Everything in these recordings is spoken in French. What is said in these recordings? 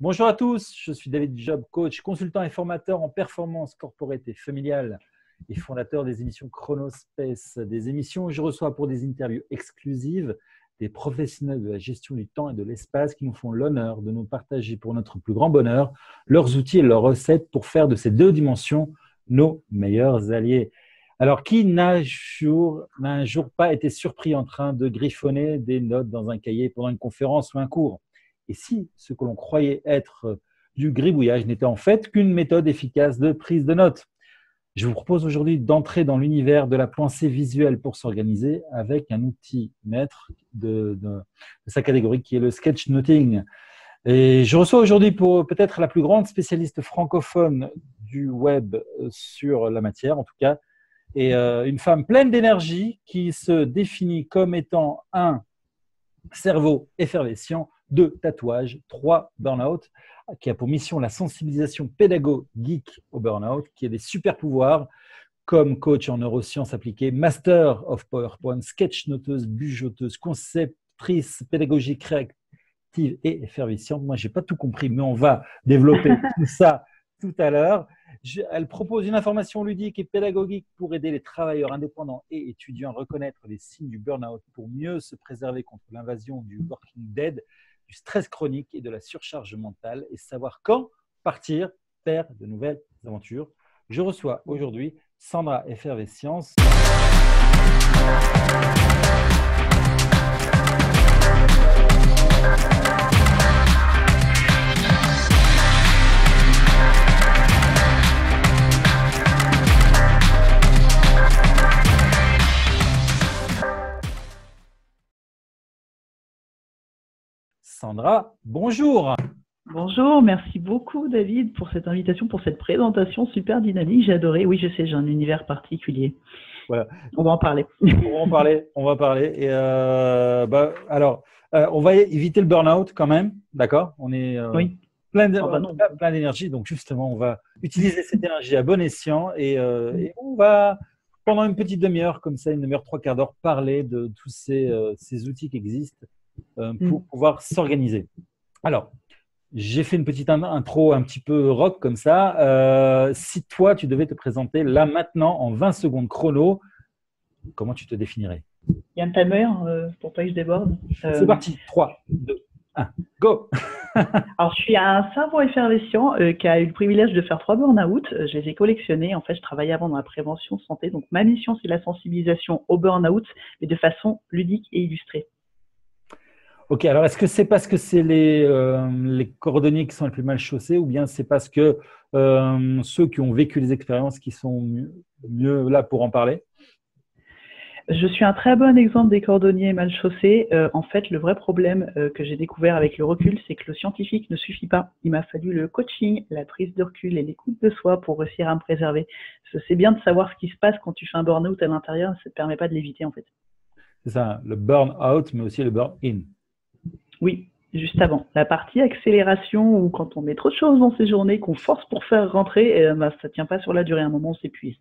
Bonjour à tous, je suis David Job, coach, consultant et formateur en performance corporate et familiale et fondateur des émissions Chronospace, des émissions où je reçois pour des interviews exclusives des professionnels de la gestion du temps et de l'espace qui nous font l'honneur de nous partager pour notre plus grand bonheur leurs outils et leurs recettes pour faire de ces deux dimensions nos meilleurs alliés. Alors, qui n'a un jour pas été surpris en train de griffonner des notes dans un cahier pendant une conférence ou un cours? Et si ce que l'on croyait être du gribouillage n'était en fait qu'une méthode efficace de prise de notes? Je vous propose aujourd'hui d'entrer dans l'univers de la pensée visuelle pour s'organiser avec un outil maître de sa catégorie qui est le sketchnoting. Et je reçois aujourd'hui pour peut-être la plus grande spécialiste francophone du web sur la matière, en tout cas, et une femme pleine d'énergie qui se définit comme étant un cerveau effervescent, 2 tatouages, 3 burn-out, qui a pour mission la sensibilisation pédagogique au burn-out, qui a des super pouvoirs comme coach en neurosciences appliquées, master of PowerPoint, sketchnoteuse, bujoteuse, conceptrice pédagogique créative et effervescente. Moi, je n'ai pas tout compris, mais on va développer tout ça tout à l'heure. Elle propose une information ludique et pédagogique pour aider les travailleurs indépendants et étudiants à reconnaître les signes du burn-out pour mieux se préserver contre l'invasion du working dead, du stress chronique et de la surcharge mentale et savoir quand partir faire de nouvelles aventures. Je reçois aujourd'hui Sandra Effervescience. Sandra, bonjour. Bonjour, merci beaucoup David pour cette invitation, pour cette présentation super dynamique. J'ai adoré. Oui, je sais, j'ai un univers particulier. Voilà. On va en parler. On va parler. Et on va éviter le burn-out quand même, d'accord? On est oui. plein d'énergie, donc justement, on va utiliser cette énergie à bon escient et on va, pendant une petite demi-heure, comme ça, une demi-heure, 3/4 d'heure, parler de tous ces outils qui existent pour pouvoir s'organiser. Alors, j'ai fait une petite intro un petit peu rock comme ça. Si toi, tu devais te présenter là maintenant en 20 secondes chrono, comment tu te définirais? Il y a un timer pour pas que je déborde. C'est parti. 3, 2, 1, go. Alors, je suis un cerveau effervescent qui a eu le privilège de faire 3 burn-out. Je les ai collectionnés. En fait, je travaillais avant dans la prévention santé. Donc, ma mission, c'est la sensibilisation au burn-out, mais de façon ludique et illustrée. Ok, alors est-ce que c'est parce que c'est les cordonniers qui sont les plus mal chaussés ou bien c'est parce que ceux qui ont vécu les expériences qui sont mieux là pour en parler? Je suis un très bon exemple des cordonniers mal chaussés. En fait, le vrai problème que j'ai découvert avec le recul, c'est que le scientifique ne suffit pas. Il m'a fallu le coaching, la prise de recul et l'écoute de soi pour réussir à me préserver. C'est bien de savoir ce qui se passe quand tu fais un burn-out à l'intérieur, ça ne te permet pas de l'éviter en fait. C'est ça, le burn-out, mais aussi le burn-in. Oui, juste avant. La partie accélération où quand on met trop de choses dans ses journées, qu'on force pour faire rentrer, ça ne tient pas sur la durée. À un moment, on s'épuise.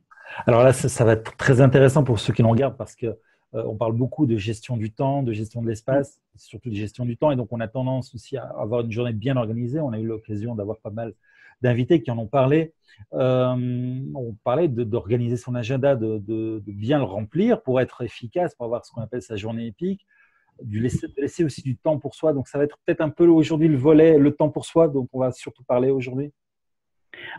Alors là, ça va être très intéressant pour ceux qui nous regardent parce qu'on parle beaucoup de gestion du temps, de gestion de l'espace, surtout de gestion du temps. Et donc, on a tendance aussi à avoir une journée bien organisée. On a eu l'occasion d'avoir pas mal d'invités qui en ont parlé. On parlait d'organiser son agenda, de bien le remplir pour être efficace, pour avoir ce qu'on appelle sa journée épique. De laisser aussi du temps pour soi. Donc, ça va être peut-être un peu aujourd'hui le volet, le temps pour soi, dont on va surtout parler aujourd'hui.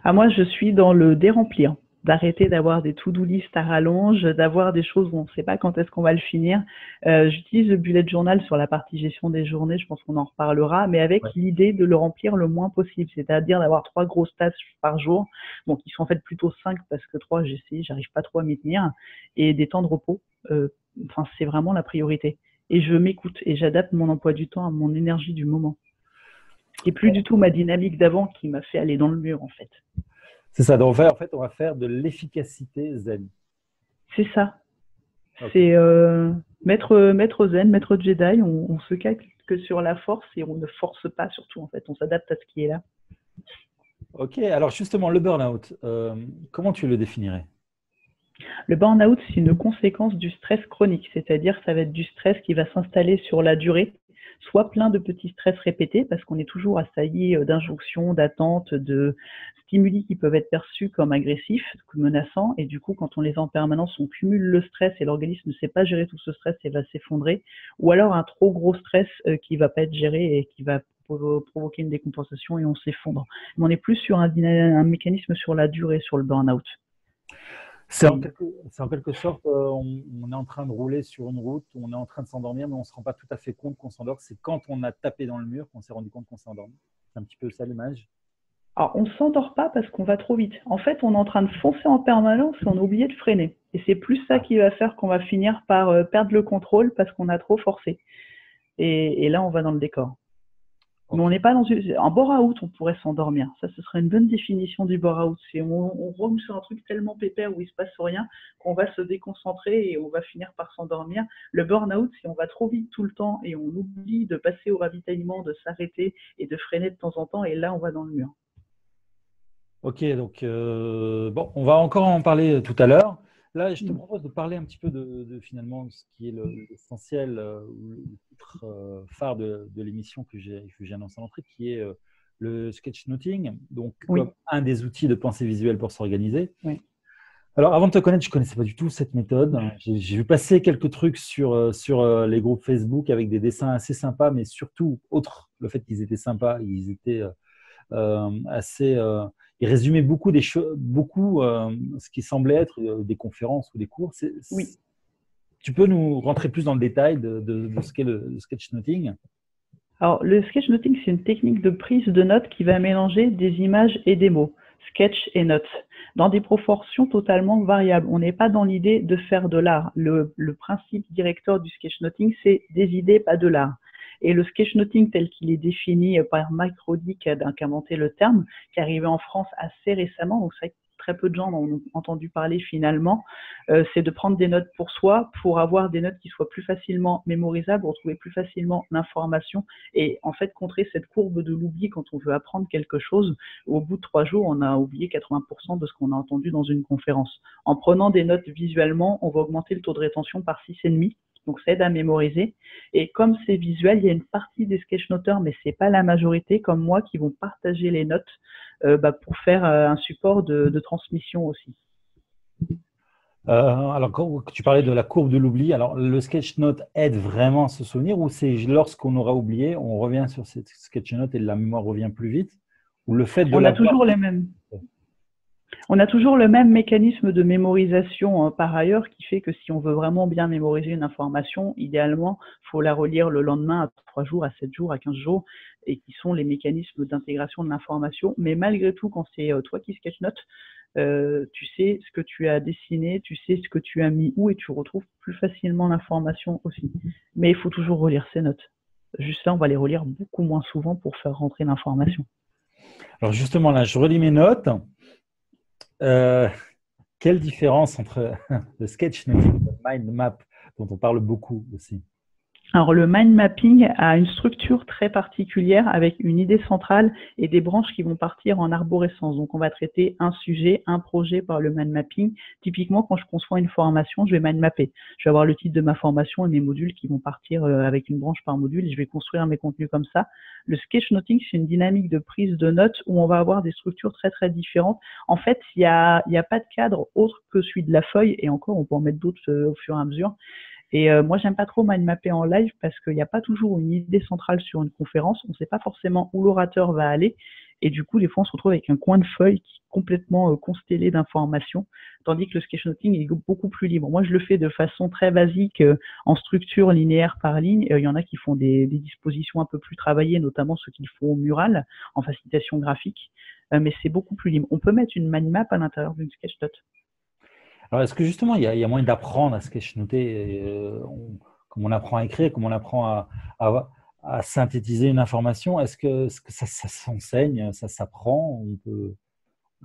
Moi, je suis dans le déremplir, d'arrêter d'avoir des to-do list à rallonge, d'avoir des choses où on ne sait pas quand est-ce qu'on va le finir. J'utilise le bullet journal sur la partie gestion des journées, je pense qu'on en reparlera, mais avec l'idée de le remplir le moins possible, c'est-à-dire d'avoir 3 grosses tâches par jour. Donc, ils sont en fait plutôt 5 parce que 3, j'arrive pas trop à m'y tenir, et des temps de repos. C'est vraiment la priorité. Et je m'écoute et j'adapte mon emploi du temps à mon énergie du moment. Et plus du tout ma dynamique d'avant qui m'a fait aller dans le mur, en fait. C'est ça. Donc, en fait, on va faire de l'efficacité zen. C'est ça. Okay. C'est maître zen, maître Jedi. On se calque que sur la force et on ne force pas surtout, en fait. On s'adapte à ce qui est là. Ok. Alors, justement, le burn-out, comment tu le définirais? Le burn-out, c'est une conséquence du stress chronique, c'est-à-dire que ça va être du stress qui va s'installer sur la durée, soit plein de petits stress répétés parce qu'on est toujours assailli d'injonctions, d'attentes, de stimuli qui peuvent être perçus comme agressifs, comme menaçants, et du coup, quand on les a en permanence, on cumule le stress et l'organisme ne sait pas gérer tout ce stress et va s'effondrer, ou alors un trop gros stress qui va pas être géré et qui va provoquer une décompensation et on s'effondre. Mais on est plus sur un mécanisme sur la durée, sur le burn-out. C'est en quelque sorte, on est en train de rouler sur une route, on est en train de s'endormir, mais on ne se rend pas tout à fait compte qu'on s'endort. C'est quand on a tapé dans le mur qu'on s'est rendu compte qu'on s'est endormi. C'est un petit peu ça l'image. Alors, on ne s'endort pas parce qu'on va trop vite. En fait, on est en train de foncer en permanence et on a oublié de freiner. Et c'est plus ça qui va faire qu'on va finir par perdre le contrôle parce qu'on a trop forcé. Et là, on va dans le décor. Mais on n'est pas dans un bore-out, on pourrait s'endormir. Ça, ce serait une bonne définition du bore-out. C'est on roule sur un truc tellement pépère où il se passe rien qu'on va se déconcentrer et on va finir par s'endormir. Le burn-out, c'est on va trop vite tout le temps et on oublie de passer au ravitaillement, de s'arrêter et de freiner de temps en temps. Et là, on va dans le mur. Ok, donc bon, on va encore en parler tout à l'heure. Là, je te propose de parler un petit peu de finalement ce qui est l'essentiel, le titre phare de l'émission que j'ai annoncé à l'entrée, qui est le sketchnoting, donc comme un des outils de pensée visuelle pour s'organiser. Oui. Alors, avant de te connaître, je ne connaissais pas du tout cette méthode. J'ai vu passer quelques trucs sur les groupes Facebook avec des dessins assez sympas, mais surtout, outre le fait qu'ils étaient sympas, ils étaient assez… il résumait beaucoup des choses, ce qui semblait être des conférences ou des cours. Oui. Tu peux nous rentrer plus dans le détail de ce qu'est le sketchnoting? Alors, le sketchnoting, c'est une technique de prise de notes qui va mélanger des images et des mots, sketch et notes, dans des proportions totalement variables. On n'est pas dans l'idée de faire de l'art. Le principe directeur du sketchnoting, c'est des idées, pas de l'art. Et le sketchnoting tel qu'il est défini par Mike Roddy, qui a inventé le terme, qui est arrivé en France assez récemment, donc c'est vrai que très peu de gens en ont entendu parler finalement, c'est de prendre des notes pour soi, pour avoir des notes qui soient plus facilement mémorisables, retrouver plus facilement l'information et en fait contrer cette courbe de l'oubli quand on veut apprendre quelque chose. Au bout de 3 jours, on a oublié 80% de ce qu'on a entendu dans une conférence. En prenant des notes visuellement, on va augmenter le taux de rétention par 6,5. Donc, ça aide à mémoriser. Et comme c'est visuel, il y a une partie des sketchnoteurs, mais c'est pas la majorité, comme moi, qui vont partager les notes pour faire un support de transmission aussi. Alors, quand tu parlais de la courbe de l'oubli, alors le sketchnote aide vraiment à se souvenir ou c'est lorsqu'on aura oublié, on revient sur cette sketchnote et la mémoire revient plus vite? Ou le fait de On a toujours les mêmes. On a toujours le même mécanisme de mémorisation par ailleurs qui fait que si on veut vraiment bien mémoriser une information, idéalement, il faut la relire le lendemain à 3 jours, à 7 jours, à 15 jours, et qui sont les mécanismes d'intégration de l'information. Mais malgré tout, quand c'est toi qui sketchnotes, tu sais ce que tu as dessiné, tu sais ce que tu as mis où et tu retrouves plus facilement l'information aussi. Mais il faut toujours relire ces notes. Juste là, on va les relire beaucoup moins souvent pour faire rentrer l'information. Alors justement, là, je relis mes notes. Quelle différence entre le sketchnoting et le mind map dont on parle beaucoup aussi? Alors, le mind mapping a une structure très particulière avec une idée centrale et des branches qui vont partir en arborescence. Donc, on va traiter un sujet, un projet par le mind mapping. Typiquement, quand je conçois une formation, je vais mind mapper. Je vais avoir le titre de ma formation et mes modules qui vont partir avec une branche par module et je vais construire mes contenus comme ça. Le sketchnoting, c'est une dynamique de prise de notes où on va avoir des structures très, très différentes. En fait, il y a pas de cadre autre que celui de la feuille et encore, on peut en mettre d'autres au fur et à mesure. Et moi, j'aime pas trop mind mapper en live parce qu'il n'y a pas toujours une idée centrale sur une conférence. On ne sait pas forcément où l'orateur va aller. Et du coup, des fois, on se retrouve avec un coin de feuille qui est complètement constellé d'informations, tandis que le sketchnoting est beaucoup plus libre. Moi, je le fais de façon très basique, en structure linéaire par ligne. Il y en a qui font des dispositions un peu plus travaillées, notamment ceux qui font au mural, en facilitation graphique. Mais c'est beaucoup plus libre. On peut mettre une mind map à l'intérieur d'une sketchnote. Alors, est-ce que justement, il y a moyen d'apprendre à sketchnoter comme on apprend à écrire, comme on apprend à synthétiser une information? Est-ce que ça s'enseigne, ça s'apprend?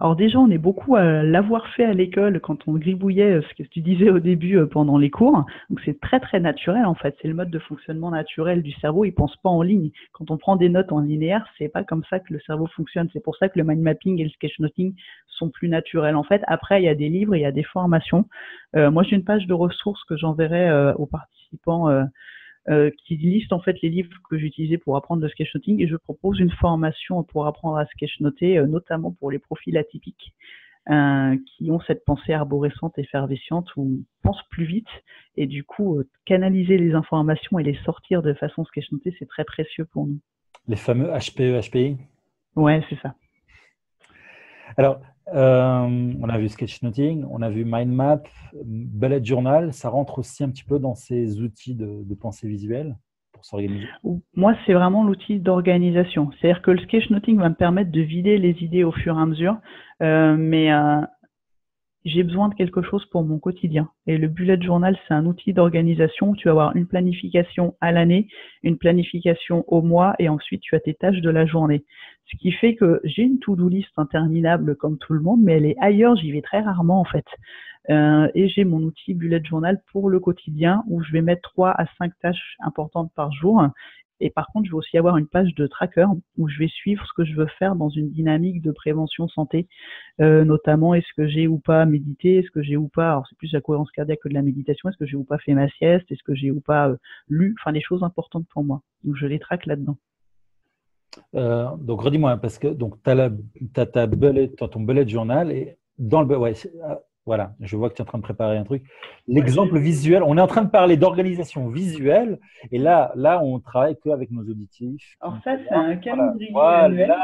Alors déjà, on est beaucoup à l'avoir fait à l'école quand on gribouillait ce que tu disais au début pendant les cours. Donc c'est très très naturel en fait. C'est le mode de fonctionnement naturel du cerveau. Il pense pas en ligne. Quand on prend des notes en linéaire, c'est pas comme ça que le cerveau fonctionne. C'est pour ça que le mind mapping et le sketchnoting sont plus naturels en fait. Après, il y a des livres, il y a des formations. Moi, j'ai une page de ressources que j'enverrai aux participants qui liste en fait les livres que j'utilisais pour apprendre le sketchnoting, et je propose une formation pour apprendre à sketchnoter, notamment pour les profils atypiques qui ont cette pensée arborescente, effervescente, où on pense plus vite, et du coup, canaliser les informations et les sortir de façon sketchnotée, c'est très précieux pour nous. Les fameux HPE, HPI? Ouais, c'est ça. Alors, on a vu sketchnoting, on a vu mind map, bullet journal, ça rentre aussi un petit peu dans ces outils de pensée visuelle pour s'organiser. Moi, c'est vraiment l'outil d'organisation. C'est-à-dire que le sketchnoting va me permettre de vider les idées au fur et à mesure, mais j'ai besoin de quelque chose pour mon quotidien. Et le bullet journal, c'est un outil d'organisation où tu vas avoir une planification à l'année, une planification au mois, et ensuite tu as tes tâches de la journée. Ce qui fait que j'ai une to-do list interminable comme tout le monde, mais elle est ailleurs, j'y vais très rarement en fait. Et j'ai mon outil bullet journal pour le quotidien où je vais mettre 3 à 5 tâches importantes par jour. Et par contre, je vais aussi avoir une page de tracker où je vais suivre ce que je veux faire dans une dynamique de prévention santé, notamment est-ce que j'ai ou pas médité, est-ce que j'ai ou pas, alors c'est plus la cohérence cardiaque que de la méditation, est-ce que j'ai ou pas fait ma sieste, est-ce que j'ai ou pas lu, enfin les choses importantes pour moi. Donc je les traque là-dedans. Donc redis-moi, parce que tu as ton bullet journal et dans le ouais, voilà, je vois que tu es en train de préparer un truc. L'exemple visuel, on est en train de parler d'organisation visuelle et là on travaille qu'avec nos auditifs. Alors ça, c'est un calendrier annuel.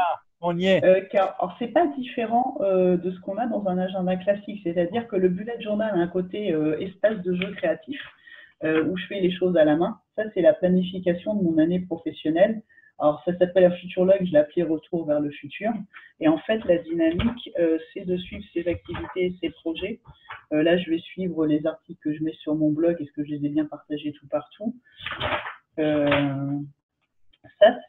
On y est. Alors c'est pas différent de ce qu'on a dans un agenda classique, c'est-à-dire que le bullet journal a un côté espace de jeu créatif où je fais les choses à la main. Ça, c'est la planification de mon année professionnelle. Alors, ça s'appelle un future log, je l'ai appelé retour vers le futur. Et en fait, la dynamique, c'est de suivre ses activités et ses projets. Là, je vais suivre les articles que je mets sur mon blog. Est-ce que je les ai bien partagés tout partout? Ça,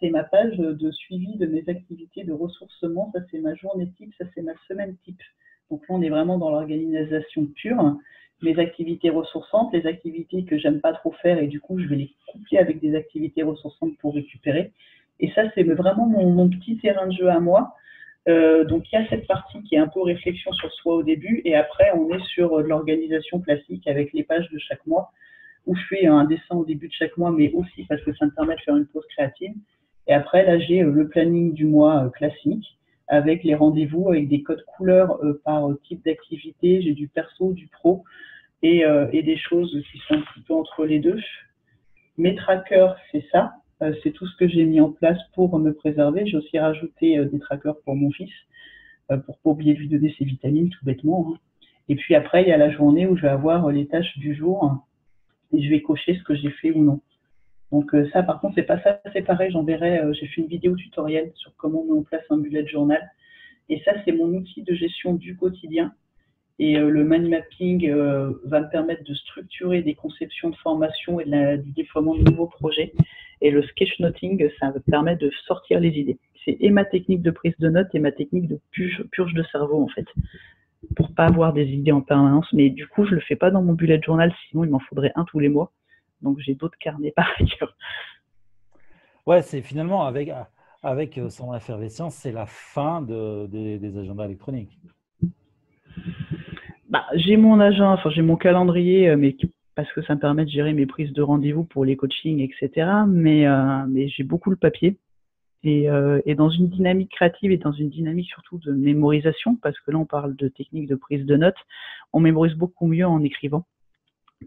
c'est ma page de suivi de mes activités de ressourcement. Ça, c'est ma journée type. Ça, c'est ma semaine type. Donc là, on est vraiment dans l'organisation pure. Mes activités ressourçantes, les activités que j'aime pas trop faire, et du coup, je vais les coupler avec des activités ressourçantes pour récupérer. Et ça, c'est vraiment mon petit terrain de jeu à moi. Donc, il y a cette partie qui est un peu réflexion sur soi au début, et après, on est sur de l'organisation classique avec les pages de chaque mois, où je fais un dessin au début de chaque mois, mais aussi parce que ça me permet de faire une pause créative. Et après, là, j'ai le planning du mois classique, avec les rendez-vous, avec des codes couleurs par type d'activité. J'ai du perso, du pro, et des choses qui sont un petit peu entre les deux. Mes trackers, c'est ça. C'est tout ce que j'ai mis en place pour me préserver. J'ai aussi rajouté des trackers pour mon fils, pour ne pas oublier de lui donner ses vitamines, tout bêtement. Hein. Et puis après, il y a la journée où je vais avoir les tâches du jour et je vais cocher ce que j'ai fait ou non. Donc ça, par contre, c'est pas ça, c'est pareil. J'enverrai, j'ai fait une vidéo tutoriel sur comment on met en place un bullet journal. Et ça, c'est mon outil de gestion du quotidien. Et le mind mapping va me permettre de structurer des conceptions de formation et du déploiement de nouveaux projets. Et le sketchnoting, ça me permet de sortir les idées. C'est et ma technique de prise de notes et ma technique de purge de cerveau, en fait, pour pas avoir des idées en permanence. Mais du coup, je le fais pas dans mon bullet journal, sinon il m'en faudrait un tous les mois. Donc, j'ai d'autres carnets par ailleurs. Ouais, c'est finalement avec son effervescence, c'est la fin des agendas électroniques. Bah, j'ai mon agenda, enfin j'ai mon calendrier, mais parce que ça me permet de gérer mes prises de rendez-vous pour les coachings, etc. Mais j'ai beaucoup le papier. Et dans une dynamique créative et dans une dynamique surtout de mémorisation, parce que là on parle de technique de prise de notes, on mémorise beaucoup mieux en écrivant,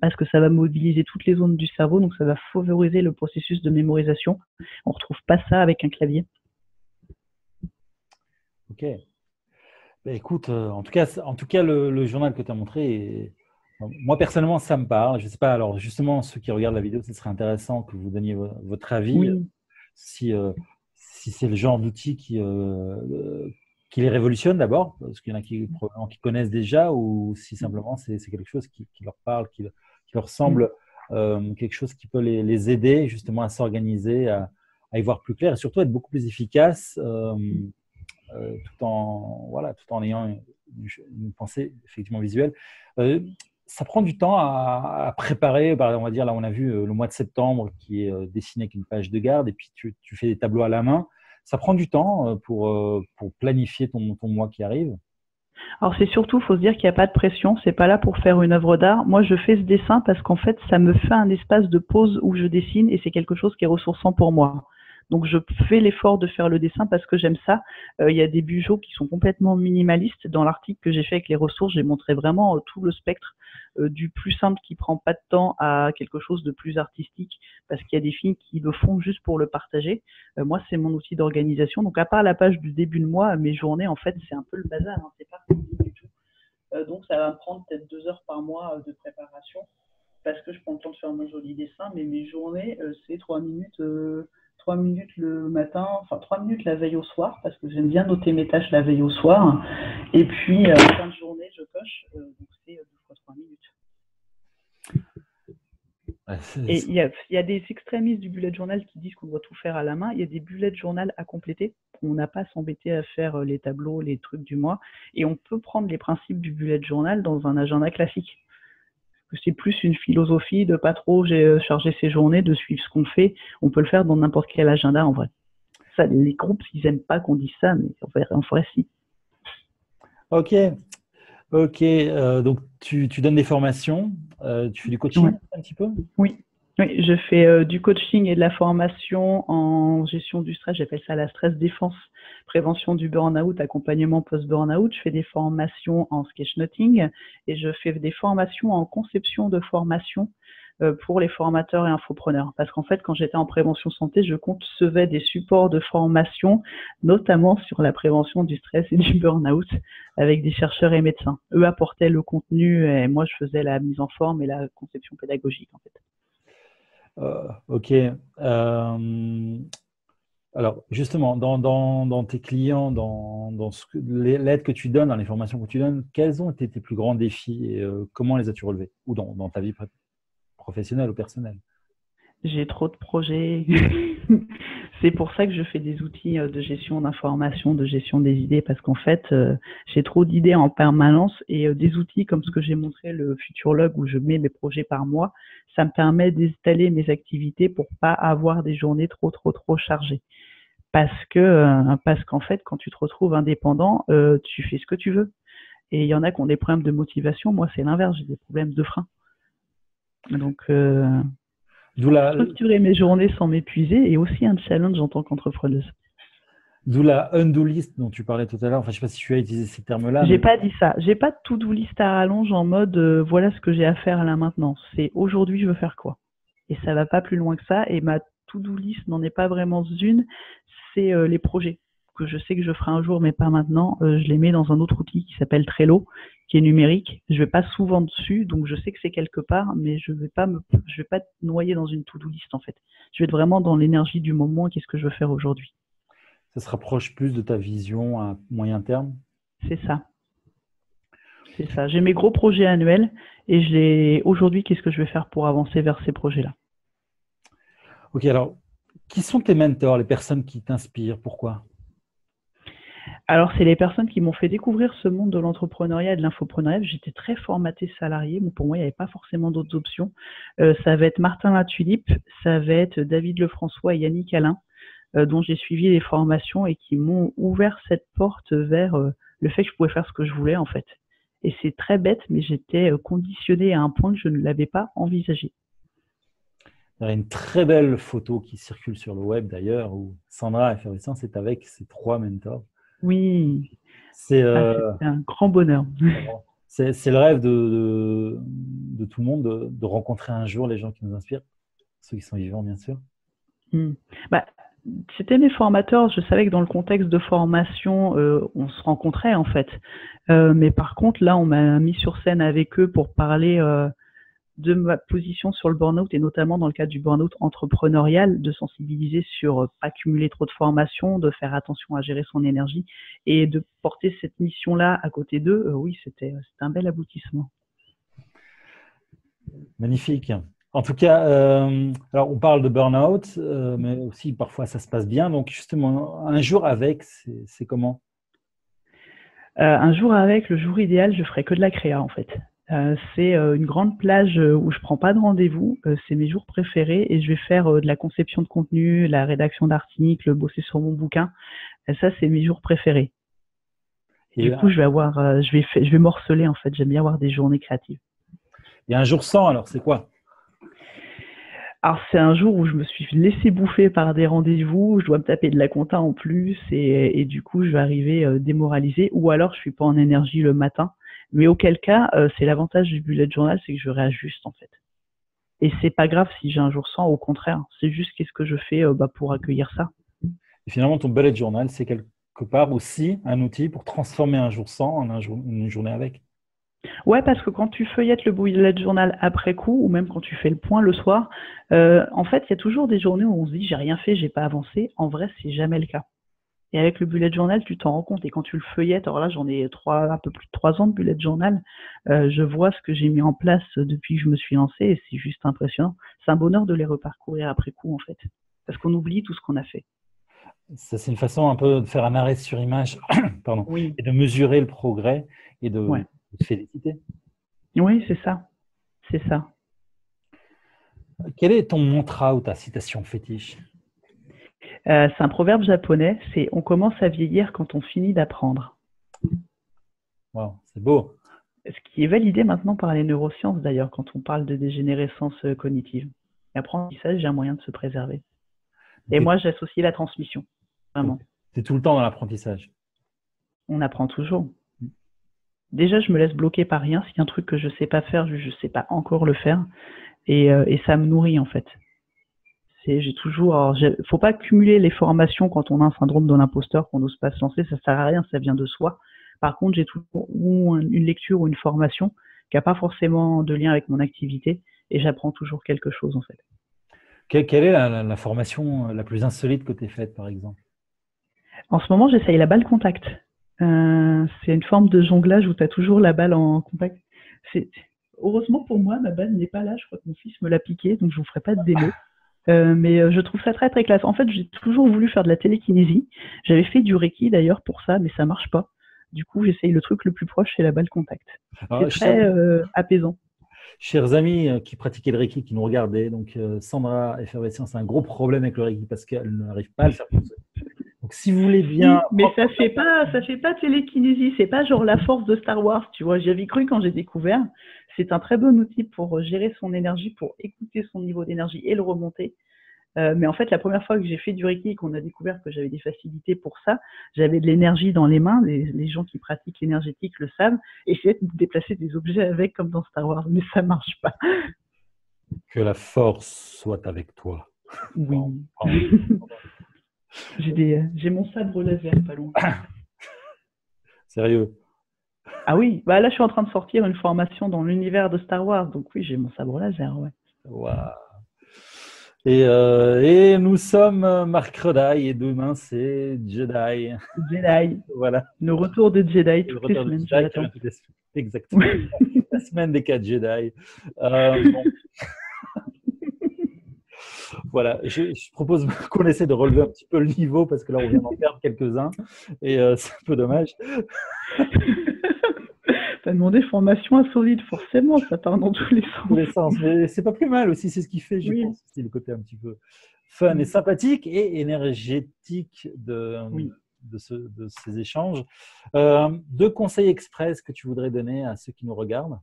parce que ça va mobiliser toutes les zones du cerveau, donc ça va favoriser le processus de mémorisation. On retrouve pas ça avec un clavier. Ok. Bah, écoute, en tout cas le journal que tu as montré, moi personnellement, ça me parle. Je ne sais pas, alors justement, ceux qui regardent la vidéo, ce serait intéressant que vous donniez votre avis. Oui. Si c'est le genre d'outil qui les révolutionne d'abord, parce qu'il y en a probablement qui connaissent déjà, ou si simplement c'est quelque chose qui leur parle, qui leur semble quelque chose qui peut les aider justement à s'organiser, à y voir plus clair et surtout être beaucoup plus efficace. Tout en ayant une pensée effectivement visuelle. Ça prend du temps à préparer. On va dire, là, on a vu le mois de septembre qui est dessiné avec une page de garde et puis tu fais des tableaux à la main. Ça prend du temps pour planifier ton mois qui arrive. Alors c'est surtout, faut se dire qu'il n'y a pas de pression, c'est pas là pour faire une œuvre d'art. Moi, je fais ce dessin parce qu'en fait, ça me fait un espace de pause où je dessine et c'est quelque chose qui est ressourçant pour moi. Donc je fais l'effort de faire le dessin parce que j'aime ça. Il y a des bujots qui sont complètement minimalistes. Dans l'article que j'ai fait avec les ressources, j'ai montré vraiment tout le spectre du plus simple qui prend pas de temps à quelque chose de plus artistique parce qu'il y a des filles qui le font juste pour le partager. Moi, c'est mon outil d'organisation. Donc à part la page du début de mois, mes journées, en fait, c'est un peu le bazar, hein. C'est pas fini du tout. Donc ça va me prendre peut-être 2 heures par mois de préparation parce que je prends le temps de faire mon joli dessin, mais mes journées, c'est 3 minutes. 3 minutes le matin, enfin 3 minutes la veille au soir, parce que j'aime bien noter mes tâches la veille au soir. Et puis, fin de journée, je coche, donc c'est 2 fois 3 minutes. Et il y a des extrémistes du bullet journal qui disent qu'on doit tout faire à la main. Il y a des bullet journal à compléter. On n'a pas à s'embêter à faire les tableaux, les trucs du mois. Et on peut prendre les principes du bullet journal dans un agenda classique. C'est plus une philosophie de pas trop charger ses journées, de suivre ce qu'on fait. On peut le faire dans n'importe quel agenda en vrai. Ça, les groupes, ils aiment pas qu'on dise ça, mais en vrai, si. Ok. Donc tu donnes des formations, tu fais du coaching un petit peu? Oui, je fais du coaching et de la formation en gestion du stress. J'appelle ça la stress défense, prévention du burn-out, accompagnement post-burn-out. Je fais des formations en sketchnoting et je fais des formations en conception de formation pour les formateurs et infopreneurs. Parce qu'en fait, quand j'étais en prévention santé, je concevais des supports de formation, notamment sur la prévention du stress et du burn-out, avec des chercheurs et médecins. Eux apportaient le contenu et moi, je faisais la mise en forme et la conception pédagogique, en fait. Ok. Alors, justement, dans tes clients, dans l'aide que tu donnes, dans les formations que tu donnes, quels ont été tes plus grands défis et comment les as-tu relevés? Ou dans ta vie professionnelle ou personnelle? J'ai trop de projets. C'est pour ça que je fais des outils de gestion d'information, de gestion des idées, parce qu'en fait, j'ai trop d'idées en permanence et des outils comme ce que j'ai montré, le Futurlog, où je mets mes projets par mois, ça me permet d'installer mes activités pour pas avoir des journées trop chargées. Parce qu'en fait, quand tu te retrouves indépendant, tu fais ce que tu veux. Et il y en a qui ont des problèmes de motivation. Moi, c'est l'inverse, j'ai des problèmes de frein. Donc, structurer mes journées sans m'épuiser est aussi un challenge en tant qu'entrepreneuse. D'où la undo list dont tu parlais tout à l'heure. Enfin, je ne sais pas si tu as utilisé ces termes-là. J'ai pas dit ça. J'ai pas de to-do list à rallonge en mode voilà ce que j'ai à faire là maintenant. C'est aujourd'hui je veux faire quoi. Et ça va pas plus loin que ça. Et ma to-do list n'en est pas vraiment une. C'est les projets que je sais que je ferai un jour, mais pas maintenant. Je les mets dans un autre outil qui s'appelle Trello, qui est numérique. Je vais pas souvent dessus, donc je sais que c'est quelque part, mais je vais pas noyer dans une to-do list en fait. Je vais être vraiment dans l'énergie du moment. Qu'est-ce que je veux faire aujourd'hui? Ça se rapproche plus de ta vision à moyen terme? C'est ça. C'est ça. J'ai mes gros projets annuels et aujourd'hui, qu'est-ce que je vais faire pour avancer vers ces projets-là? Ok, alors, qui sont tes mentors, les personnes qui t'inspirent? Pourquoi? Alors, c'est les personnes qui m'ont fait découvrir ce monde de l'entrepreneuriat et de l'infopreneuriat. J'étais très formatée salariée, mais pour moi, il n'y avait pas forcément d'autres options. Ça va être Martin Latulippe, ça va être David Lefrançois et Yannick Alain, dont j'ai suivi les formations et qui m'ont ouvert cette porte vers le fait que je pouvais faire ce que je voulais en fait. Et c'est très bête, mais j'étais conditionnée à un point que je ne l'avais pas envisagé. Il y a une très belle photo qui circule sur le web d'ailleurs, où Sandra Effervescence est avec ses 3 mentors. Oui, c'est un grand bonheur. C'est le rêve de tout le monde de rencontrer un jour les gens qui nous inspirent, ceux qui sont vivants bien sûr. C'était mes formateurs, je savais que dans le contexte de formation, on se rencontrait en fait. Mais par contre, là, on m'a mis sur scène avec eux pour parler de ma position sur le burn-out et notamment dans le cadre du burn-out entrepreneurial, de sensibiliser sur pas cumuler trop de formations, de faire attention à gérer son énergie et de porter cette mission-là à côté d'eux. Oui, c'était un bel aboutissement. Magnifique. En tout cas, alors on parle de burn-out, mais aussi parfois ça se passe bien. Donc justement, un jour avec, c'est comment? Un jour avec, le jour idéal, je ferai que de la créa en fait. C'est une grande plage où je prends pas de rendez-vous. C'est mes jours préférés et je vais faire de la conception de contenu, la rédaction d'articles, bosser sur mon bouquin. Ça, c'est mes jours préférés. Et Du coup, je vais morceler en fait. J'aime bien avoir des journées créatives. il y a un jour sans, alors c'est quoi? Alors, c'est un jour où je me suis laissé bouffer par des rendez-vous, où je dois me taper de la compta en plus, et du coup, je vais arriver démoralisée, ou alors je suis pas en énergie le matin. Mais auquel cas, c'est l'avantage du bullet journal, c'est que je réajuste en fait. Et c'est pas grave si j'ai un jour sans, au contraire, c'est juste qu'est-ce que je fais pour accueillir ça. Et finalement, ton bullet journal, c'est quelque part aussi un outil pour transformer un jour sans en une journée avec. Ouais, parce que quand tu feuillettes le bullet journal après coup, ou même quand tu fais le point le soir, en fait, il y a toujours des journées où on se dit j'ai rien fait, j'ai pas avancé. En vrai, c'est jamais le cas. Et avec le bullet journal, tu t'en rends compte. Et quand tu le feuillettes, alors là, j'en ai un peu plus de 3 ans de bullet journal. Je vois ce que j'ai mis en place depuis que je me suis lancée et c'est juste impressionnant. C'est un bonheur de les reparcourir après coup, en fait. Parce qu'on oublie tout ce qu'on a fait. Ça, c'est une façon un peu de faire un arrêt sur image, pardon, Oui, et de mesurer le progrès et de ouais. te féliciter. Oui, c'est ça. C'est ça. Quel est ton mantra ou ta citation fétiche? C'est un proverbe japonais, c'est on commence à vieillir quand on finit d'apprendre. Wow, c'est beau. Ce qui est validé maintenant par les neurosciences d'ailleurs, quand on parle de dégénérescence cognitive. L'apprentissage, j'ai un moyen de se préserver. Et moi, j'associe la transmission, vraiment. Tu es tout le temps dans l'apprentissage. On apprend toujours. Déjà, je me laisse bloquer par rien. S'il y a un truc que je ne sais pas faire, je ne sais pas encore le faire. Et ça me nourrit, en fait. J'ai toujours. Faut pas cumuler les formations quand on a un syndrome de l'imposteur, qu'on n'ose pas se lancer. Ça sert à rien, ça vient de soi. Par contre, j'ai toujours une lecture ou une formation qui n'a pas forcément de lien avec mon activité et j'apprends toujours quelque chose, en fait. Quelle est la formation la plus insolite que tu aies faite, par exemple? En ce moment, j'essaye la balle contact. C'est une forme de jonglage où tu as toujours la balle en contact. Heureusement pour moi, ma balle n'est pas là. Je crois que mon fils me l'a piquée, donc je ne vous ferai pas de démo. Mais je trouve ça très très classe. En fait, j'ai toujours voulu faire de la télékinésie. J'avais fait du Reiki d'ailleurs pour ça, mais ça marche pas. Du coup, j'essaye le truc le plus proche, c'est la balle contact. C'est très apaisant. Chers amis qui pratiquaient le Reiki, qui nous regardaient, donc Sandra Effervescence a un gros problème avec le Reiki parce qu'elle n'arrive pas à le faire toute seule. Donc, si vous voulez bien. Mais ça fait pas télékinésie. C'est pas genre la force de Star Wars, tu vois. J'y avais cru quand j'ai découvert. C'est un très bon outil pour gérer son énergie, pour écouter son niveau d'énergie et le remonter. Mais en fait, la première fois que j'ai fait du Reiki et qu'on a découvert que j'avais des facilités pour ça, j'avais de l'énergie dans les mains. Les gens qui pratiquent l'énergétique le savent. Et j'essayais de déplacer des objets avec, comme dans Star Wars, mais ça marche pas. Que la force soit avec toi. Oui. J'ai mon sabre laser pas loin. Sérieux? Ah oui, bah là je suis en train de sortir une formation dans l'univers de Star Wars, donc oui, j'ai mon sabre laser, ouais. Wow. Et nous sommes Marc Redaille et demain c'est Jedi. Jedi. Voilà. Nos retours de Jedi toutes les semaines. Exactement. La semaine des 4 Jedi. Bon. Voilà, je propose qu'on essaie de relever un petit peu le niveau parce que là, on vient d'en perdre quelques-uns et c'est un peu dommage. T'as demandé formation insolite, forcément, ça part dans tous les sens. Tous les sens, mais c'est pas plus mal aussi, c'est ce qui fait, je pense, c'est le côté un petit peu fun et sympathique et énergétique de ces échanges. 2 conseils express que tu voudrais donner à ceux qui nous regardent?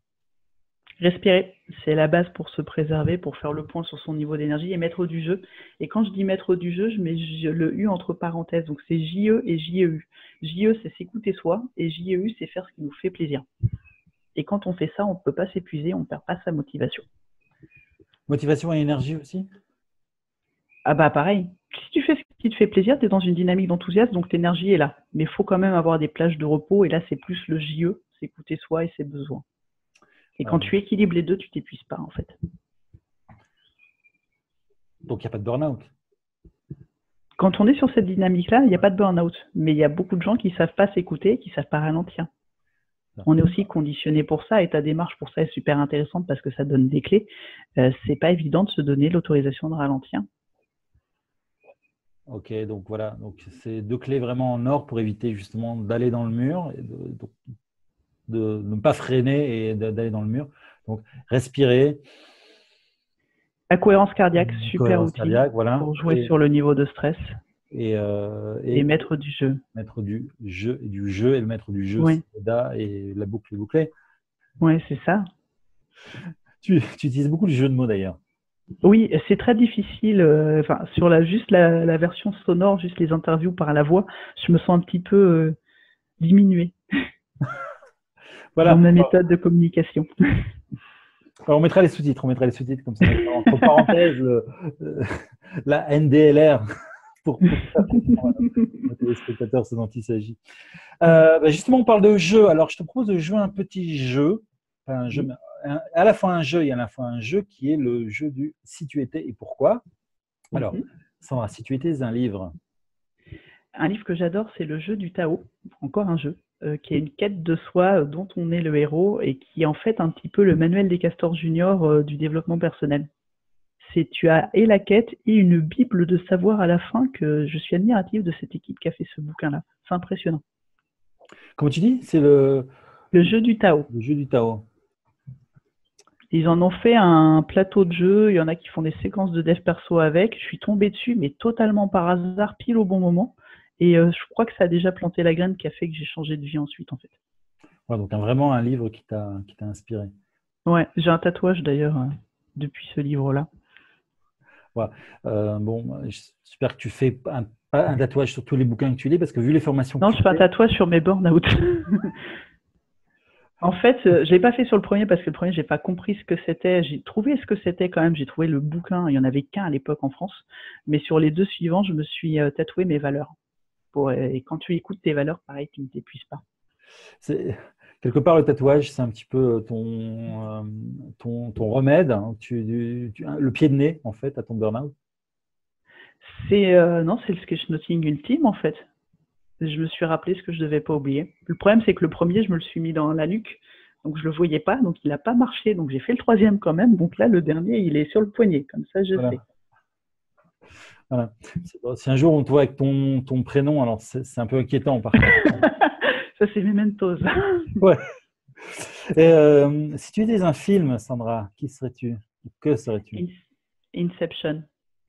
Respirer, c'est la base pour se préserver, pour faire le point sur son niveau d'énergie et maître du jeu. Et quand je dis maître du jeu, je mets le U entre parenthèses. Donc c'est JE et JEU. JE, c'est s'écouter soi et JEU, c'est faire ce qui nous fait plaisir. Et quand on fait ça, on ne peut pas s'épuiser, on ne perd pas sa motivation. Motivation et énergie aussi? Ah bah pareil. Si tu fais ce qui te fait plaisir, tu es dans une dynamique d'enthousiasme, donc l'énergie est là. Mais il faut quand même avoir des plages de repos. Et là, c'est plus le JE, s'écouter soi et ses besoins. Et quand tu équilibres les deux, tu t'épuises pas, en fait. Donc, il n'y a pas de burn-out? Quand on est sur cette dynamique-là, il n'y a pas de burn-out. Mais il y a beaucoup de gens qui ne savent pas s'écouter, qui ne savent pas ralentir. On est aussi conditionné pour ça et ta démarche pour ça est super intéressante parce que ça donne des clés. C'est pas évident de se donner l'autorisation de ralentir. Ok, donc voilà. Donc, c'est 2 clés vraiment en or pour éviter justement d'aller dans le mur et de ne pas freiner et d'aller dans le mur. Donc, respirer. La cohérence cardiaque, super Cohérence outil cardiaque, voilà. pour jouer sur le niveau de stress. Et maître du jeu. Maître du jeu et le maître du jeu, Oui. c'est Yoda et la boucle est bouclée. Oui, c'est ça. Tu utilises beaucoup le jeu de mots d'ailleurs. Oui, c'est très difficile. Sur juste la version sonore, juste les interviews par la voix, je me sens un petit peu diminuée Voilà. dans ma méthode de communication. Alors, on mettra les sous-titres comme ça. Entre parenthèses, la NDLR pour faire comprendre aux téléspectateurs ce dont il s'agit. Justement, on parle de jeu. Alors, je te propose de jouer un petit jeu. Enfin, un jeu, à la fois un jeu et à la fois un jeu qui est le jeu du si tu étais et pourquoi. Alors, Sandra, si tu étais un livre. Un livre que j'adore, c'est le jeu du Tao. Encore un jeu. Qui est une quête de soi dont on est le héros et qui est en fait un petit peu le manuel des castors juniors du développement personnel. Tu as et la quête et une bible de savoir à la fin que je suis admirative de cette équipe qui a fait ce bouquin-là. C'est impressionnant. Comment tu dis? C'est le jeu du Tao. Le jeu du Tao. Ils en ont fait un plateau de jeu. Il y en a qui font des séquences de dev perso avec. Je suis tombée dessus, mais totalement par hasard, pile au bon moment. Et je crois que ça a déjà planté la graine qui a fait que j'ai changé de vie ensuite, en fait. Ouais, donc vraiment un livre qui t'a inspiré. Ouais, j'ai un tatouage d'ailleurs depuis ce livre-là. Ouais. J'espère que tu fais un tatouage sur tous les bouquins que tu lis, parce que vu les formations Non, je fais un tatouage sur mes burn-out. En fait, je l'ai pas fait sur le premier parce que le premier, j'ai pas compris ce que c'était. J'ai trouvé ce que c'était quand même. J'ai trouvé le bouquin. Il y en avait qu'un à l'époque en France. Mais sur les 2 suivants, je me suis tatoué mes valeurs. Et quand tu écoutes tes valeurs, pareil, tu ne t'épuises pas. Quelque part, le tatouage, c'est un petit peu ton remède, hein. Le pied de nez, en fait, à ton burn-out. Non, c'est le sketchnoting ultime, en fait. Je me suis rappelé ce que je ne devais pas oublier. Le problème, c'est que le premier, je me le suis mis dans la nuque. Donc, je ne le voyais pas. Donc, il n'a pas marché. Donc, j'ai fait le troisième quand même. Donc, là, le dernier, il est sur le poignet. Comme ça, je sais. Voilà. Si un jour on te voit avec ton prénom, alors c'est un peu inquiétant par contre. Ça, c'est Mementos. Ouais. Et si tu étais un film, Sandra, qui serais-tu? Que serais-tu? Inception.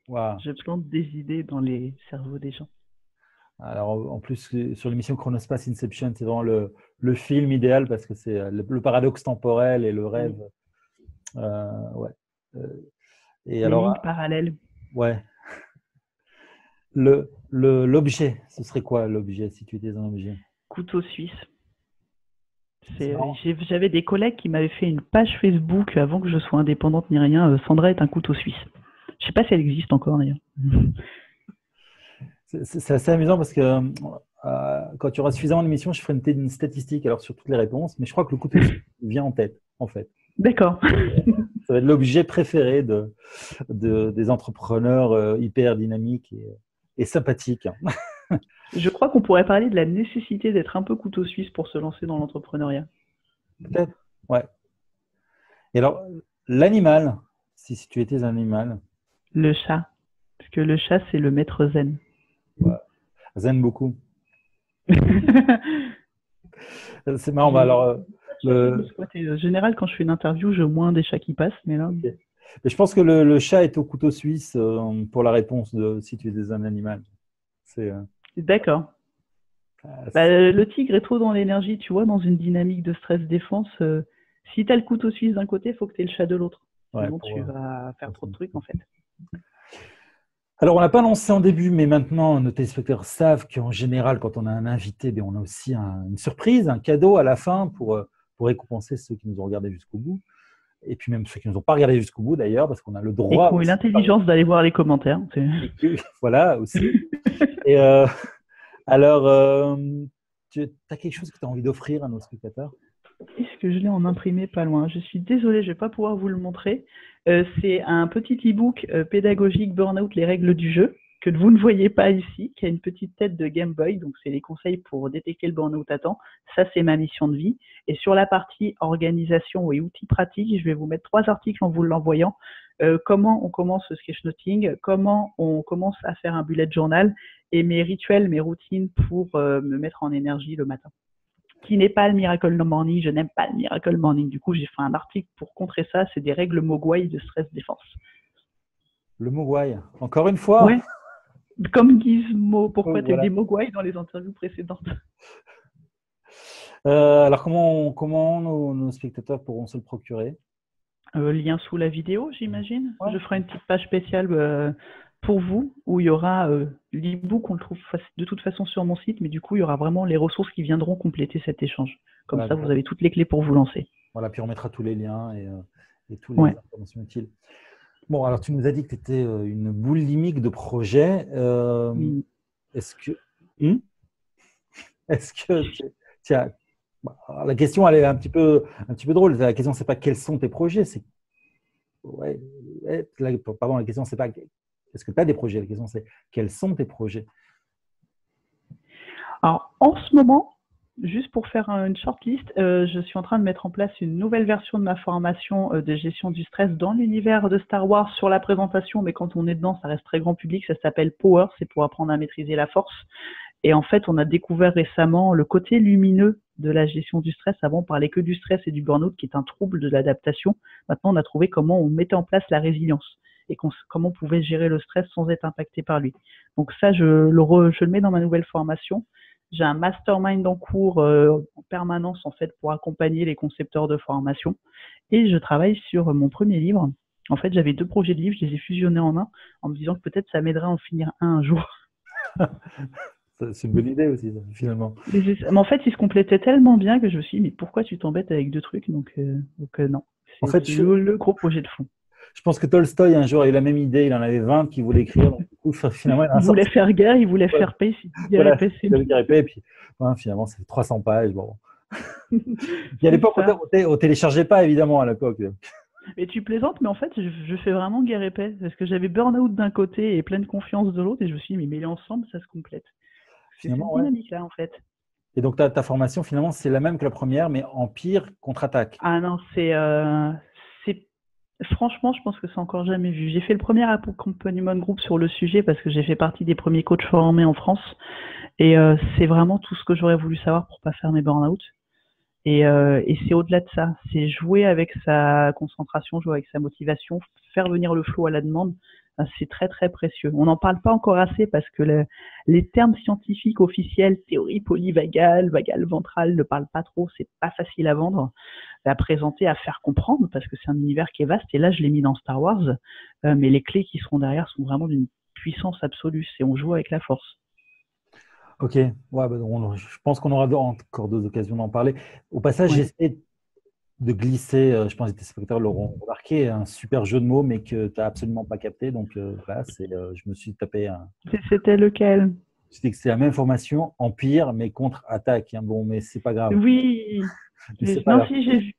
Wow. Je plante des idées dans les cerveaux des gens. Alors, en plus, sur l'émission Chronospace, Inception, c'est vraiment le film idéal parce que c'est le paradoxe temporel et le rêve. Ouais. Et alors, lignes parallèles. Ouais. L'objet, ce serait quoi l'objet si tu étais un objet? Couteau suisse. J'avais des collègues qui m'avaient fait une page Facebook avant que je sois indépendante ni rien. Sandra est un couteau suisse. Je ne sais pas si elle existe encore d'ailleurs. C'est assez amusant parce que quand tu auras suffisamment d'émissions, je ferai une statistique alors sur toutes les réponses, mais je crois que le couteau suisse vient en tête en fait. D'accord. Ça va être l'objet préféré des entrepreneurs hyper dynamiques et sympathiques. Je crois qu'on pourrait parler de la nécessité d'être un peu couteau suisse pour se lancer dans l'entrepreneuriat. Peut-être, ouais. Et alors, l'animal, si tu étais un animal? Le chat. Parce que le chat, c'est le maître zen. Ouais. Zen beaucoup. C'est marrant. Alors, En général, quand je fais une interview, je moins des chats qui passent. Mais là... Okay. Mais je pense que le chat est au couteau suisse pour la réponse de si tu étais un animal. D'accord. Le tigre est trop dans l'énergie, tu vois, dans une dynamique de stress-défense. Si tu as le couteau suisse d'un côté, il faut que tu aies le chat de l'autre. Sinon, tu vas faire trop de trucs, en fait. Alors, on n'a pas lancé en début, mais maintenant, nos téléspectateurs savent qu'en général, quand on a un invité, on a aussi une surprise, un cadeau à la fin pour récompenser ceux qui nous ont regardés jusqu'au bout. Et puis même ceux qui ne nous ont pas regardés jusqu'au bout, d'ailleurs, parce qu'on a le droit… Et qui ont eu l'intelligence d'aller voir les commentaires. Voilà, aussi. Et alors, tu as quelque chose que tu as envie d'offrir à nos spectateurs? Est-ce que je l'ai en imprimé pas loin? Je suis désolée, je ne vais pas pouvoir vous le montrer. C'est un petit e-book pédagogique Burnout, les règles du jeu, que vous ne voyez pas ici, qui a une petite tête de Game Boy. Donc, c'est les conseils pour détecter le burnout à temps. Ça, c'est ma mission de vie. Et sur la partie organisation et outils pratiques, je vais vous mettre 3 articles en vous l'envoyant. Comment on commence le sketchnoting, comment on commence à faire un bullet journal et mes rituels, mes routines pour me mettre en énergie le matin. Qui n'est pas le Miracle Morning, je n'aime pas le Miracle Morning. Du coup, j'ai fait un article pour contrer ça, c'est des règles Mogwai de stress défense. Le Mogwai, encore une fois? Ouais. Comme Gizmo, pourquoi tu as eu Voilà. des mogwai dans les interviews précédentes? Alors, comment nos spectateurs pourront se le procurer? Lien sous la vidéo, j'imagine. Ouais. Je ferai une petite page spéciale pour vous où il y aura l'e-book, on le trouve de toute façon sur mon site, mais du coup, il y aura vraiment les ressources qui viendront compléter cet échange. Comme Voilà, ça, vous avez toutes les clés pour vous lancer. voilà, puis on mettra tous les liens et toutes les Ouais. informations utiles. Bon, alors tu nous as dit que tu étais une boulimique de projets. Mm. Est-ce que, Hmm est-ce que tu as, alors, la question, elle est un petit peu drôle. La question, c'est pas quels sont tes projets, c'est ouais, pardon, la question, c'est pas est-ce que tu as des projets. La question, c'est quels sont tes projets. Alors, en ce moment, juste pour faire une shortlist, je suis en train de mettre en place une nouvelle version de ma formation de gestion du stress dans l'univers de Star Wars sur la présentation, mais quand on est dedans, ça reste très grand public. Ça s'appelle Power, c'est pour apprendre à maîtriser la force. Et en fait, on a découvert récemment le côté lumineux de la gestion du stress. Avant, on parlait que du stress et du burn-out, qui est un trouble de l'adaptation. Maintenant, on a trouvé comment on mettait en place la résilience et comment on pouvait gérer le stress sans être impacté par lui. Donc ça, je le mets dans ma nouvelle formation. J'ai un mastermind en cours en permanence en fait pour accompagner les concepteurs de formation. Et je travaille sur mon premier livre. En fait, j'avais 2 projets de livres, je les ai fusionnés en un, en me disant que peut-être ça m'aiderait à en finir un jour. C'est une bonne idée aussi, finalement. Mais en fait, ils se complétaient tellement bien que je me suis dit, mais pourquoi tu t'embêtes avec 2 trucs? Donc non, En c'est fait, le gros projet de fond. je pense que Tolstoï, un jour, a eu la même idée. Il en avait 20 qu'il voulait écrire. Donc, du coup, finalement, il en a Il voulait sorti. faire guerre, il voulait Voilà, faire paix, si guerre et voilà, paix, c'est il avait mieux. dit répé, et puis finalement, c'est 300 pages. Bon. Puis à C'est l'époque, ça. on ne téléchargeait pas, évidemment, à l'époque. Mais tu plaisantes, mais en fait, je fais vraiment guerre et paix, parce que j'avais burn-out d'un côté et pleine confiance de l'autre, et je me suis dit, mais mêlés ensemble, ça se complète. C'est cette Finalement, ouais. dynamique-là, en fait. Et donc, ta formation, finalement, c'est la même que la première, mais en pire, contre-attaque. Ah non, franchement, je pense que c'est encore jamais vu. J'ai fait le premier accompagnement de groupe sur le sujet parce que j'ai fait partie des premiers coachs formés en France. Et c'est vraiment tout ce que j'aurais voulu savoir pour pas faire mes burn-out. Et c'est au-delà de ça. C'est jouer avec sa concentration, jouer avec sa motivation, faire venir le flow à la demande. C'est très, très précieux. On n'en parle pas encore assez parce que les termes scientifiques officiels, théorie polyvagale, vagale ventrale, ne parlent pas trop. C'est pas facile à vendre, à présenter, à faire comprendre parce que c'est un univers qui est vaste. Et là, je l'ai mis dans Star Wars. Mais les clés qui seront derrière sont vraiment d'une puissance absolue. C'est on joue avec la force. Ok, ouais, bah, je pense qu'on aura encore 2 occasions d'en parler. Au passage, Ouais. j'essaie de glisser, je pense que tes spectateurs l'auront remarqué, un super jeu de mots, mais que tu n'as absolument pas capté. Donc voilà, je me suis tapé un. C'était lequel? Je dis que c'est la même formation, en pire, mais contre-attaque. Hein. Bon, mais c'est pas grave. Oui. Mais c'est pas Non, grave. si, j'ai vu.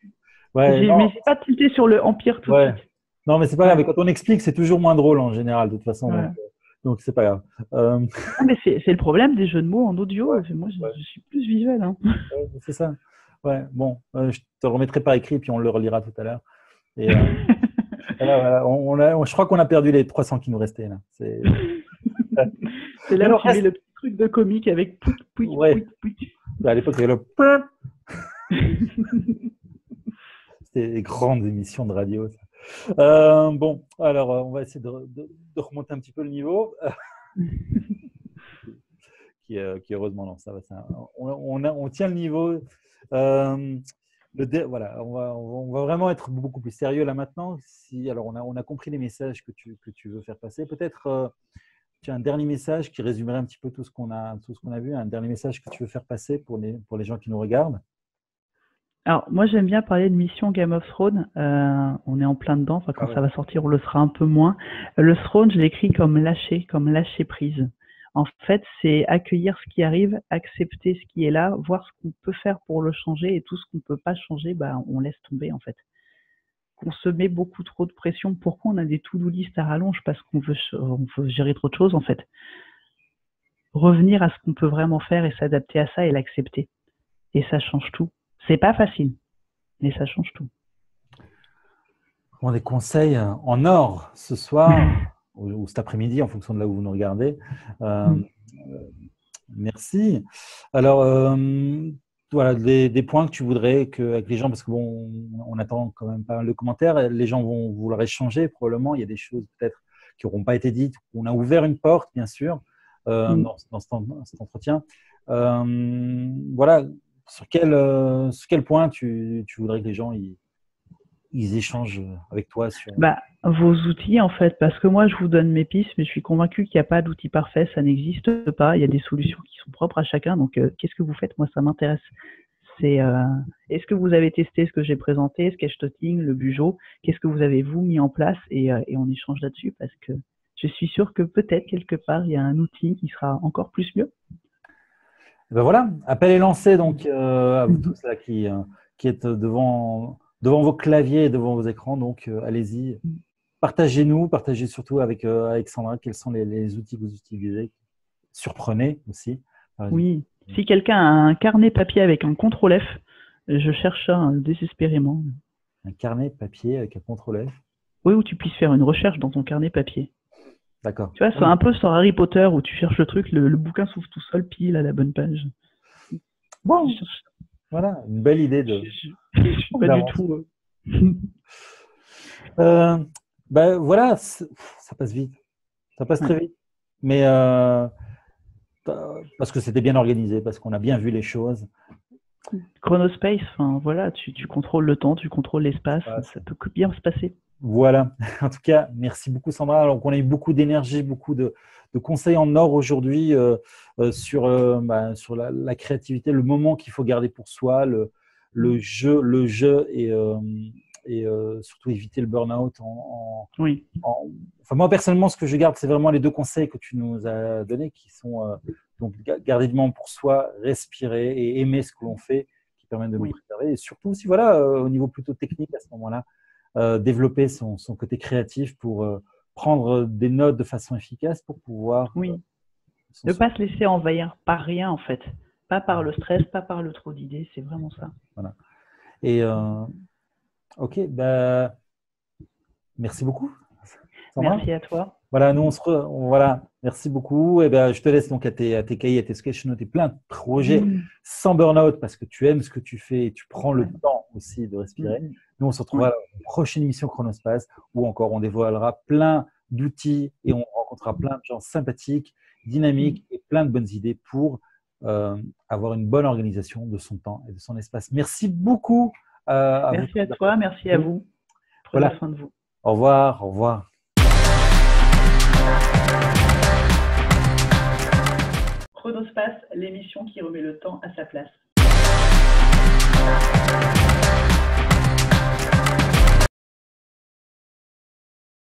Ouais, non, Mais j'ai pas tilté sur le Empire tout de ouais. suite. Non, mais c'est pas grave. Ouais. Et quand on explique, c'est toujours moins drôle en général, de toute façon. Ouais. Donc c'est pas grave. Euh, Ah, mais c'est le problème des jeux de mots en audio. ouais, Moi, ouais, je suis plus visuel. Hein. ouais, c'est ça. Ouais, bon, je te le remettrai par écrit, puis on le relira tout à l'heure. Et voilà, je crois qu'on a perdu les 300 qui nous restaient là. C'est Mais là où le tu mets reste, le petit truc de comique avec pouic, pouic, ouais. pouic, pouic. À l'époque, il y avait C'était des grandes émissions de radio. Ça. Bon, alors on va essayer de remonter un petit peu le niveau. Qui heureusement, non, ça va. On tient le niveau. Voilà, on va vraiment être beaucoup plus sérieux là maintenant. Alors, on a compris les messages que tu veux faire passer. Peut-être tu as un dernier message qui résumerait un petit peu tout ce qu'on a vu, un dernier message que tu veux faire passer pour les gens qui nous regardent. Alors, moi, j'aime bien parler de Mission Game of Thrones. On est en plein dedans. Enfin, quand Ah ouais. ça va sortir, on le sera un peu moins. Le Throne, je l'écris comme lâcher prise. En fait, c'est accueillir ce qui arrive, accepter ce qui est là, voir ce qu'on peut faire pour le changer et tout ce qu'on ne peut pas changer, bah, on laisse tomber, en fait. On se met beaucoup trop de pression. Pourquoi on a des to-do list à rallonge? Parce qu'on veut gérer trop de choses, en fait. Revenir à ce qu'on peut vraiment faire et s'adapter à ça et l'accepter. Et ça change tout. C'est pas facile, mais ça change tout. On a des conseils en or ce soir ou cet après-midi en fonction de là où vous nous regardez. Merci. Alors, voilà, des points que tu voudrais avec les gens, parce que bon, on attend quand même pas mal de commentaires. Les gens vont vouloir échanger probablement. Il y a des choses peut-être qui n'auront pas été dites. On a ouvert une porte, bien sûr. dans cet entretien. Voilà, sur quel point tu voudrais que les gens ils échangent avec toi sur… Vos outils, en fait, parce que moi, je vous donne mes pistes, mais je suis convaincue qu'il n'y a pas d'outil parfait, ça n'existe pas. Il y a des solutions qui sont propres à chacun. Donc, qu'est-ce que vous faites? Moi, ça m'intéresse. Est-ce que vous avez testé ce que j'ai présenté, Sketchtoting, le Bujo? Qu'est-ce que vous avez, vous, mis en place? Et on échange là-dessus parce que je suis sûre que peut-être, quelque part, il y a un outil qui sera encore plus mieux. Ben voilà, appel est lancé donc à vous tous là qui êtes devant vos claviers, devant vos écrans. Donc, allez-y, partagez surtout avec Alexandra quels sont les outils que vous utilisez. Surprenez aussi. Oui, si quelqu'un a un carnet papier avec un CTRL F, je cherche ça désespérément. Un carnet papier avec un CTRL F? Oui, où tu puisses faire une recherche dans ton carnet papier. D'accord. Tu vois, c'est un peu sur Harry Potter où tu cherches le truc, le bouquin s'ouvre tout seul, pile à la bonne page. Bon, voilà, une belle idée de… Je suis pas du tout… voilà, ça passe vite. Ça passe très vite. Mais parce que c'était bien organisé, parce qu'on a bien vu les choses. Chronospace, enfin voilà, tu contrôles le temps, tu contrôles l'espace, ça peut bien se passer. Voilà. En tout cas, merci beaucoup Sandra. Alors qu'on a eu beaucoup d'énergie, beaucoup de conseils en or aujourd'hui sur la créativité, le moment qu'il faut garder pour soi, le jeu et surtout éviter le burn-out. Oui. Enfin, moi, personnellement, ce que je garde, c'est vraiment les deux conseils que tu nous as donnés, qui sont donc garder du moment pour soi, respirer et aimer ce que l'on fait, qui permettent de nous préserver. Et surtout aussi, voilà, au niveau plutôt technique à ce moment-là, développer son côté créatif pour prendre des notes de façon efficace pour pouvoir… ne pas se laisser envahir par rien, en fait. Pas par le stress, pas par le trop d'idées, c'est vraiment ça. Voilà. Et ok, merci beaucoup. Sandra. Merci à toi. Voilà, nous voilà, merci beaucoup. Et je te laisse donc à tes cahiers, à tes sketch notes et plein de projets sans burn-out parce que tu aimes ce que tu fais et tu prends le temps aussi de respirer. Nous, on se retrouvera à la prochaine émission Chronospace où encore on dévoilera plein d'outils et on rencontrera plein de gens sympathiques, dynamiques et plein de bonnes idées pour avoir une bonne organisation de son temps et de son espace. Merci beaucoup. Merci à toi, merci à vous. Prenez soin de vous. Au revoir, au revoir. Chronospace, l'émission qui remet le temps à sa place.